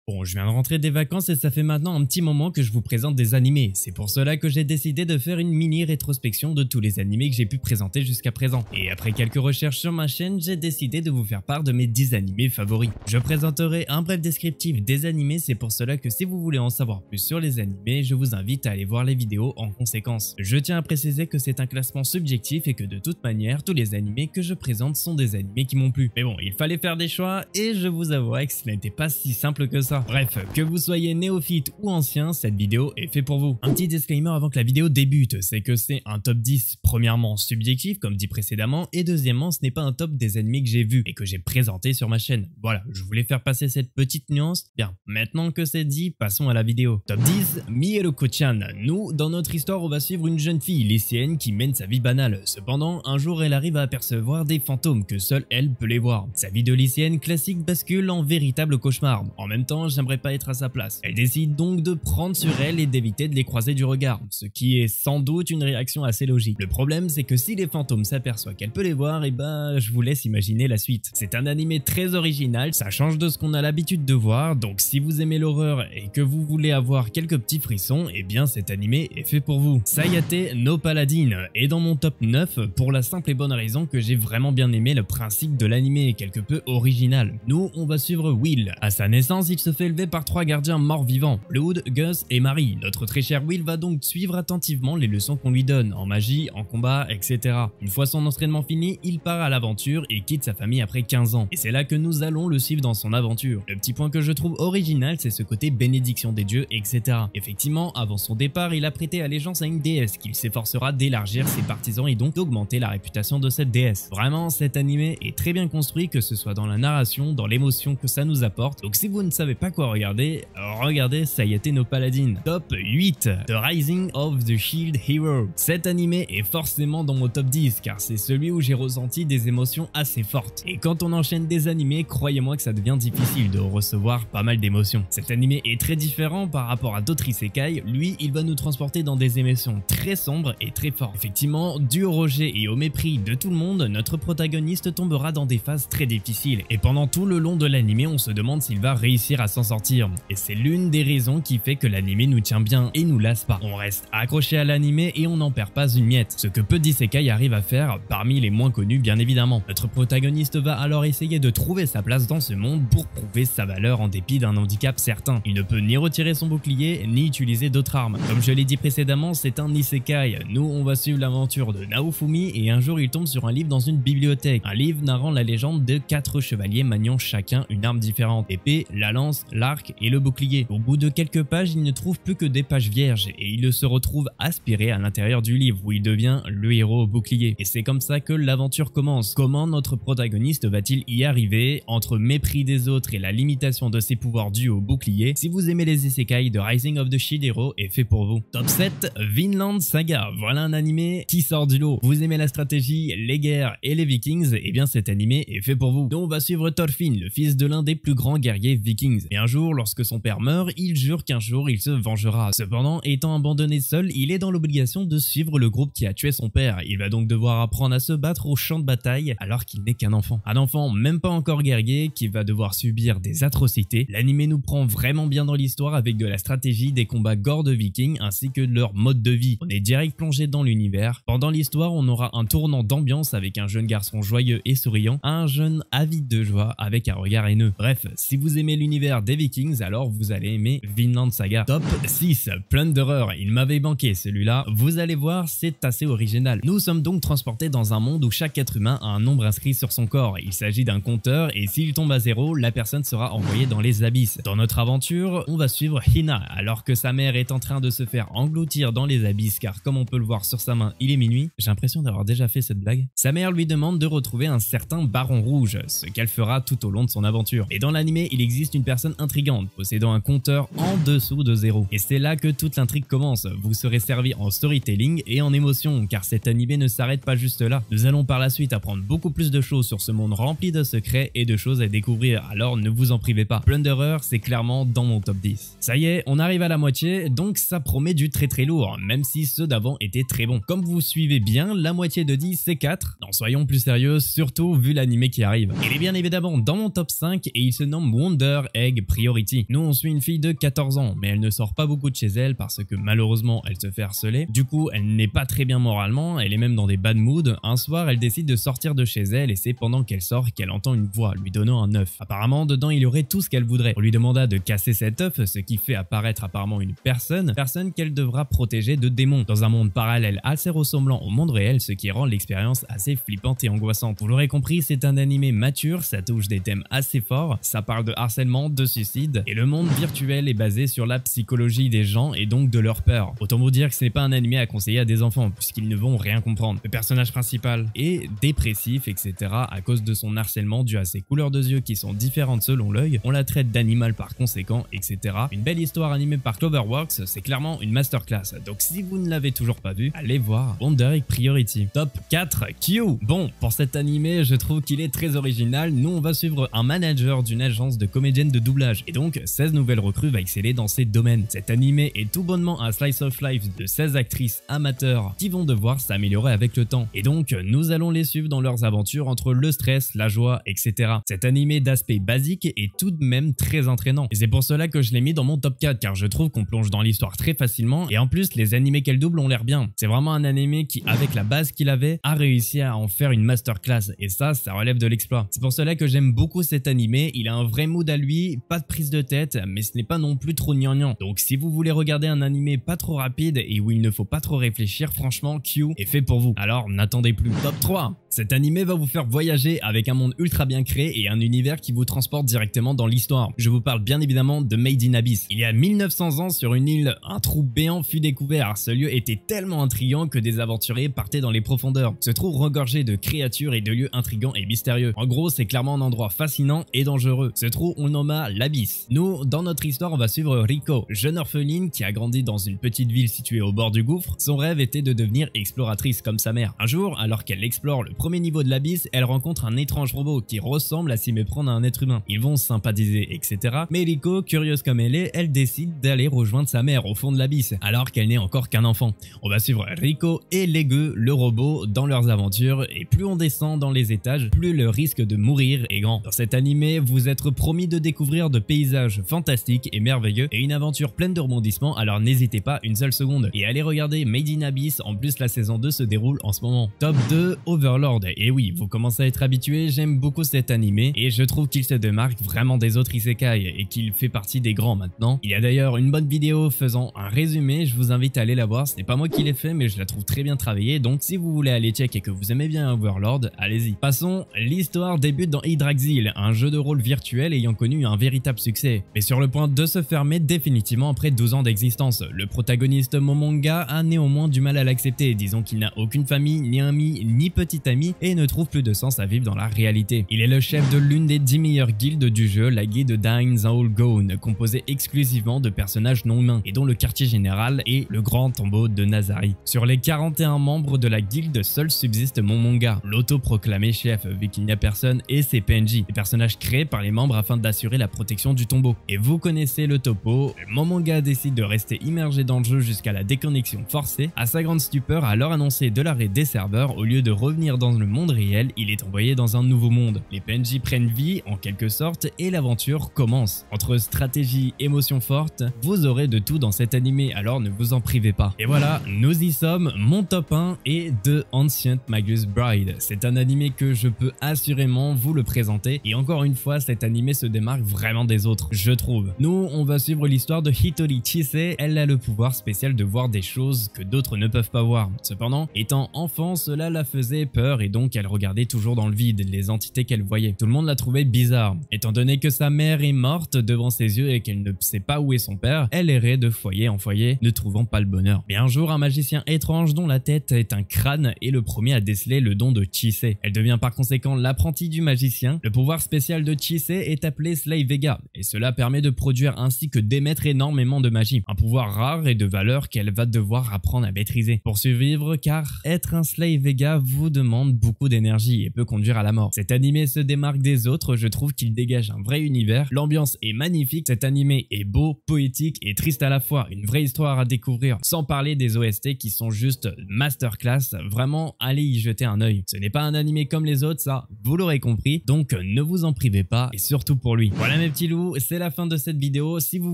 Bon, je viens de rentrer des vacances et ça fait maintenant un petit moment que je vous présente des animés. C'est pour cela que j'ai décidé de faire une mini rétrospection de tous les animés que j'ai pu présenter jusqu'à présent. Et après quelques recherches sur ma chaîne, j'ai décidé de vous faire part de mes 10 animés favoris. Je présenterai un bref descriptif des animés, c'est pour cela que si vous voulez en savoir plus sur les animés, je vous invite à aller voir les vidéos en conséquence. Je tiens à préciser que c'est un classement subjectif et que de toute manière, tous les animés que je présente sont des animés qui m'ont plu. Mais bon, il fallait faire des choix et je vous avouerai que ce n'était pas si simple que ça. Bref, que vous soyez néophyte ou ancien, cette vidéo est faite pour vous. Un petit disclaimer avant que la vidéo débute, c'est que c'est un top 10 premièrement subjectif comme dit précédemment et deuxièmement ce n'est pas un top des animés que j'ai vus et que j'ai présenté sur ma chaîne. Voilà, je voulais faire passer cette petite nuance. Bien, maintenant que c'est dit, passons à la vidéo. Top 10, Mieruko-chan. Nous, dans notre histoire, on va suivre une jeune fille lycéenne qui mène sa vie banale. Cependant, un jour elle arrive à apercevoir des fantômes que seule elle peut les voir. Sa vie de lycéenne classique bascule en véritable cauchemar. En même temps, j'aimerais pas être à sa place. Elle décide donc de prendre sur elle et d'éviter de les croiser du regard, ce qui est sans doute une réaction assez logique. Le problème c'est que si les fantômes s'aperçoivent qu'elle peut les voir, et bah je vous laisse imaginer la suite. C'est un animé très original, ça change de ce qu'on a l'habitude de voir, donc si vous aimez l'horreur et que vous voulez avoir quelques petits frissons, et bien cet animé est fait pour vous. Sayate no Paladin est dans mon top 9 pour la simple et bonne raison que j'ai vraiment bien aimé le principe de l'animé, quelque peu original. Nous on va suivre Will. À sa naissance il se fait élever par 3 gardiens morts-vivants, Blood, Gus et Mary. Notre très cher Will va donc suivre attentivement les leçons qu'on lui donne, en magie, en combat, etc. Une fois son entraînement fini, il part à l'aventure et quitte sa famille après 15 ans. Et c'est là que nous allons le suivre dans son aventure. Le petit point que je trouve original, c'est ce côté bénédiction des dieux, etc. Effectivement, avant son départ, il a prêté allégeance à une déesse qu'il s'efforcera d'élargir ses partisans et donc d'augmenter la réputation de cette déesse. Vraiment, cet animé est très bien construit, que ce soit dans la narration, dans l'émotion que ça nous apporte. Donc si vous ne savez pas quoi regarder, regardez Sayate no Paladin. Top 8, The Rising of the Shield Hero. Cet animé est forcément dans mon top 10 car c'est celui où j'ai ressenti des émotions assez fortes. Et quand on enchaîne des animés, croyez-moi que ça devient difficile de recevoir pas mal d'émotions. Cet animé est très différent par rapport à d'autres isekai. Lui, il va nous transporter dans des émotions très sombres et très fortes. Effectivement, dû au rejet et au mépris de tout le monde, notre protagoniste tombera dans des phases très difficiles. Et pendant tout le long de l'animé, on se demande s'il va réussir à s'en sortir. Et c'est l'une des raisons qui fait que l'animé nous tient bien et nous lasse pas. On reste accroché à l'animé et on n'en perd pas une miette. Ce que peu d'isekai arrivent à faire, parmi les moins connus bien évidemment. Notre protagoniste va alors essayer de trouver sa place dans ce monde pour prouver sa valeur en dépit d'un handicap certain. Il ne peut ni retirer son bouclier, ni utiliser d'autres armes. Comme je l'ai dit précédemment, c'est un isekai. Nous, on va suivre l'aventure de Naofumi et un jour il tombe sur un livre dans une bibliothèque. Un livre narrant la légende de 4 chevaliers maniant chacun une arme différente. L'épée, la lance, l'arc et le bouclier. Au bout de quelques pages, il ne trouve plus que des pages vierges et il se retrouve aspiré à l'intérieur du livre où il devient le héros au bouclier. Et c'est comme ça que l'aventure commence. Comment notre protagoniste va-t-il y arriver entre mépris des autres et la limitation de ses pouvoirs dus au bouclier? Si vous aimez les isekai, The Rising of the Shield Hero est fait pour vous. Top 7, Vinland Saga. Voilà un animé qui sort du lot. Vous aimez la stratégie, les guerres et les vikings? Et bien cet animé est fait pour vous. Donc on va suivre Thorfinn, le fils de l'un des plus grands guerriers vikings. Et un jour, lorsque son père meurt, il jure qu'un jour il se vengera. Cependant, étant abandonné seul, il est dans l'obligation de suivre le groupe qui a tué son père. Il va donc devoir apprendre à se battre au champ de bataille alors qu'il n'est qu'un enfant. Un enfant même pas encore guerrier qui va devoir subir des atrocités. L'animé nous prend vraiment bien dans l'histoire avec de la stratégie, des combats gore de vikings ainsi que de leur mode de vie. On est direct plongé dans l'univers. Pendant l'histoire, on aura un tournant d'ambiance avec un jeune garçon joyeux et souriant, un jeune avide de joie avec un regard haineux. Bref, si vous aimez l'univers des vikings, alors vous allez aimer Vinland Saga. Top 6, Plunderer. Il m'avait manqué celui-là. Vous allez voir, c'est assez original. Nous sommes donc transportés dans un monde où chaque être humain a un nombre inscrit sur son corps. Il s'agit d'un compteur et s'il tombe à 0, la personne sera envoyée dans les abysses. Dans notre aventure, on va suivre Hina alors que sa mère est en train de se faire engloutir dans les abysses car comme on peut le voir sur sa main, il est minuit. J'ai l'impression d'avoir déjà fait cette blague. Sa mère lui demande de retrouver un certain Baron Rouge, ce qu'elle fera tout au long de son aventure. Et dans l'animé, il existe une personne intrigante possédant un compteur en dessous de 0. Et c'est là que toute l'intrigue commence. Vous serez servi en storytelling et en émotion car cet animé ne s'arrête pas juste là. Nous allons par la suite apprendre beaucoup plus de choses sur ce monde rempli de secrets et de choses à découvrir, alors ne vous en privez pas. Plunderer, c'est clairement dans mon top 10. Ça y est, on arrive à la moitié, donc ça promet du très lourd, même si ceux d'avant étaient très bons. Comme vous suivez bien, la moitié de 10 c'est 4. Non, soyons plus sérieux, surtout vu l'animé qui arrive. Il est bien évidemment dans mon top 5 et il se nomme Wonder Egg Egg Priority. Nous on suit une fille de 14 ans, mais elle ne sort pas beaucoup de chez elle parce que malheureusement elle se fait harceler. Du coup elle n'est pas très bien moralement, elle est même dans des bad moods. Un soir elle décide de sortir de chez elle et c'est pendant qu'elle sort qu'elle entend une voix lui donnant un œuf. Apparemment dedans il y aurait tout ce qu'elle voudrait. On lui demanda de casser cet œuf, ce qui fait apparaître apparemment une personne qu'elle devra protéger de démons dans un monde parallèle assez ressemblant au monde réel, ce qui rend l'expérience assez flippante et angoissante. Vous l'aurez compris, c'est un animé mature, ça touche des thèmes assez forts, ça parle de harcèlement, de suicide, et le monde virtuel est basé sur la psychologie des gens et donc de leur peur. Autant vous dire que ce n'est pas un animé à conseiller à des enfants, puisqu'ils ne vont rien comprendre. Le personnage principal est dépressif, etc. à cause de son harcèlement dû à ses couleurs de yeux qui sont différentes selon l'œil, on la traite d'animal par conséquent, etc. Une belle histoire animée par Cloverworks, c'est clairement une masterclass, donc si vous ne l'avez toujours pas vu, allez voir Wonder Egg Priority. Top 4, Q. Bon, pour cet animé, je trouve qu'il est très original. Nous, on va suivre un manager d'une agence de comédiennes de doublage, et donc 16 nouvelles recrues va exceller dans ces domaines. Cet animé est tout bonnement un slice of life de 16 actrices amateurs qui vont devoir s'améliorer avec le temps, et donc nous allons les suivre dans leurs aventures entre le stress, la joie, etc. Cet animé d'aspect basique est tout de même très entraînant, et c'est pour cela que je l'ai mis dans mon top 4, car je trouve qu'on plonge dans l'histoire très facilement, et en plus les animés qu'elle double ont l'air bien. C'est vraiment un animé qui, avec la base qu'il avait, a réussi à en faire une masterclass, et ça relève de l'exploit. C'est pour cela que j'aime beaucoup cet animé, il a un vrai mood à lui, pas de prise de tête, mais ce n'est pas non plus trop gnangnan. Donc si vous voulez regarder un animé pas trop rapide et où il ne faut pas trop réfléchir, franchement Q est fait pour vous. Alors n'attendez plus. Top 3. Cet animé va vous faire voyager avec un monde ultra bien créé et un univers qui vous transporte directement dans l'histoire. Je vous parle bien évidemment de Made in Abyss. Il y a 1900 ans sur une île, un trou béant fut découvert. Ce lieu était tellement intriguant que des aventuriers partaient dans les profondeurs. Ce trou regorgé de créatures et de lieux intrigants et mystérieux. En gros, c'est clairement un endroit fascinant et dangereux. Ce trou, on nomma l'Abysse. Nous, dans notre histoire, on va suivre Rico, jeune orpheline qui a grandi dans une petite ville située au bord du gouffre. Son rêve était de devenir exploratrice comme sa mère. Un jour, alors qu'elle explore le premier niveau de l'Abysse, elle rencontre un étrange robot qui ressemble à s'y méprendre à un être humain. Ils vont sympathiser, etc. Mais Rico, curieuse comme elle est, elle décide d'aller rejoindre sa mère au fond de l'Abysse, alors qu'elle n'est encore qu'un enfant. On va suivre Rico et Legu, le robot, dans leurs aventures, et plus on descend dans les étages, plus le risque de mourir est grand. Dans cet animé, vous êtes promis de découvrir de paysages fantastiques et merveilleux, et une aventure pleine de rebondissements, alors n'hésitez pas une seule seconde. Et allez regarder Made in Abyss, en plus la saison 2 se déroule en ce moment. Top 2, Overlord. Et oui, vous commencez à être habitué, j'aime beaucoup cet animé, et je trouve qu'il se démarque vraiment des autres isekai, et qu'il fait partie des grands maintenant. Il y a d'ailleurs une bonne vidéo faisant un résumé, je vous invite à aller la voir, ce n'est pas moi qui l'ai fait, mais je la trouve très bien travaillée, donc si vous voulez aller check et que vous aimez bien Overlord, allez-y. Passons, l'histoire débute dans Yggdrasil, un jeu de rôle virtuel ayant connu un véritable succès, mais sur le point de se fermer définitivement après 12 ans d'existence. Le protagoniste Momonga a néanmoins du mal à l'accepter, disons qu'il n'a aucune famille, ni amis, ni petite amie, et ne trouve plus de sens à vivre dans la réalité. Il est le chef de l'une des 10 meilleures guildes du jeu, la guilde Dain Zaol Gone, composée exclusivement de personnages non humains, et dont le quartier général est le grand tombeau de Nazari. Sur les 41 membres de la guilde, seul subsiste Momonga, l'autoproclamé chef, vu qu'il n'y a personne, et ses PNJ, des personnages créés par les membres afin d'assurer la protection du tombeau. Et vous connaissez le topo, Momonga décide de rester immergé dans le jeu jusqu'à la déconnexion forcée. À sa grande stupeur, à l'heure annoncée de l'arrêt des serveurs, au lieu de revenir dans le monde réel, il est envoyé dans un nouveau monde. Les PNJ prennent vie, en quelque sorte, et l'aventure commence. Entre stratégie, émotions fortes, vous aurez de tout dans cet animé, alors ne vous en privez pas. Et voilà, nous y sommes, mon top 1 est The Ancient Magus Bride. C'est un animé que je peux assurément vous le présenter, et encore une fois, cet animé se démarque vraiment des autres, je trouve. Nous, on va suivre l'histoire de Hitori Chise, elle a le pouvoir spécial de voir des choses que d'autres ne peuvent pas voir. Cependant, étant enfant, cela la faisait peur et donc elle regardait toujours dans le vide les entités qu'elle voyait. Tout le monde la trouvait bizarre. Étant donné que sa mère est morte devant ses yeux et qu'elle ne sait pas où est son père, elle errait de foyer en foyer, ne trouvant pas le bonheur. Mais un jour, un magicien étrange dont la tête est un crâne est le premier à déceler le don de Chise. Elle devient par conséquent l'apprentie du magicien. Le pouvoir spécial de Chise est appelé Slave Vega, et cela permet de produire ainsi que d'émettre énormément de magie. Un pouvoir rare et de valeur qu'elle va devoir apprendre à maîtriser pour survivre, car être un Slave Vega vous demande beaucoup d'énergie et peut conduire à la mort. Cet animé se démarque des autres, je trouve qu'il dégage un vrai univers, l'ambiance est magnifique, cet animé est beau, poétique et triste à la fois, une vraie histoire à découvrir, sans parler des OST qui sont juste masterclass, vraiment allez y jeter un œil. Ce n'est pas un animé comme les autres, ça vous l'aurez compris, donc ne vous en privez pas, et surtout pour lui. Voilà mes mes petits loups, c'est la fin de cette vidéo. Si vous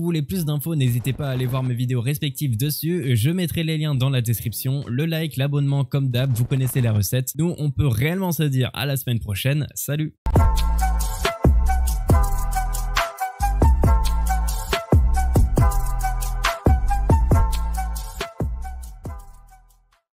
voulez plus d'infos, n'hésitez pas à aller voir mes vidéos respectives dessus. Je mettrai les liens dans la description. Le like, l'abonnement comme d'hab, vous connaissez la recette. Nous, on peut réellement se dire à la semaine prochaine. Salut!